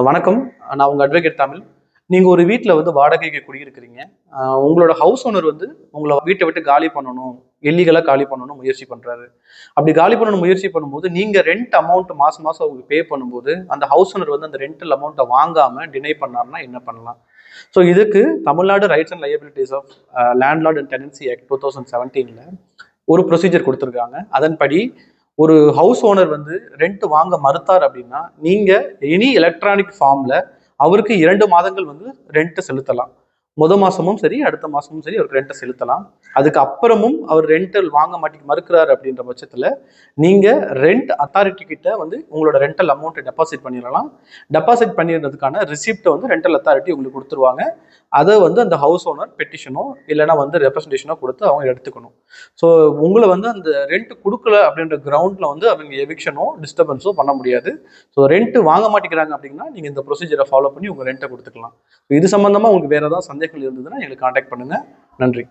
வணக்கம். நான் உங்க அட்வொகேட் தமிழ். நீங்க ஒரு வீட்ல வந்து வாடகைக்கு குடியிருக்கிறீங்க. உங்களோட ஹவுஸ் ஓனர் வந்து உங்கள வீட்ட விட்டு காலி பண்ணணும், இல்லீகலா காலி பண்ணணும்னு முயற்சி பண்றாரு. அப்படி காலி பண்ணணும்னு முயற்சி பண்ணும்போது, நீங்க ரெண்ட் அமௌண்ட் மாசம் மாசம் அவருக்கு பே பண்ணும்போது, அந்த ஹவுஸ் ஓனர் வந்து அந்த ரெண்டல் அமௌண்ட்ட வாங்காம டினை பண்ணாருன்னா என்ன பண்ணலாம்? ஸோ இதுக்கு Tamil Nadu rights and liabilities of landlord and tenancy act 2017ல ஒரு ப்ரொசீஜர் குடுத்திருக்காங்க. அதன்படி ஒரு ஹவுஸ் ஓனர் வந்து ரெண்ட் வாங்க மறுத்தார் அப்படின்னா, நீங்க எனி எலக்ட்ரானிக் ஃபார்ம்ல அவருக்கு 2 மாதங்கள் வந்து ரெண்ட் செலுத்தலாம். மாசமும் சரி, அடுத்த மாசமும் சரி அவருக்கு ரெண்ட்ட செலுத்தலாம். அதுக்கு அப்புறமும் அவர் ரெண்டல் வாங்க மறுக்கிறாரு அப்படின்ற பட்சத்துல, நீங்க ரெண்ட் அத்தாரிட்டி கிட்ட வந்து உங்களோட ரெண்டல் அமௌண்ட்ட டெபாசிட் பண்ணிடலாம். டெபாசிட் பண்ணிடுறதுக்கான ரிசிப்ட்ட வந்து ரெண்டல் அத்தாரிட்டி உங்களுக்கு குடுத்துருவாங்க. அத வந்து அந்த ஹவுஸ் ஓனர் பெட்டிஷனோ இல்லைன்னா வந்து ரெப்ரசன்டேஷனோ கொடுத்து அவங்க எடுத்துக்கணும். ஸோ உங்களை வந்து அந்த ரெண்ட் கொடுக்கல அப்படின்ற கிரவுண்ட்ல வந்து அவங்க எவிக்ஷனோ டிஸ்டர்பன்ஸோ பண்ண முடியாது. ஸோ ரெண்ட் வாங்க மாட்டேங்கிறாங்க அப்படின்னா நீங்க இந்த ப்ரொசீஜரை ஃபாலோ பண்ணி உங்க ரெண்ட்டை கொடுத்துக்கலாம். இது சம்பந்தமா உங்களுக்கு வேற ஏதாவது சந்தேகங்கள் இருந்ததுன்னா எங்களுக்கு கான்டாக்ட் பண்ணுங்க. நன்றி.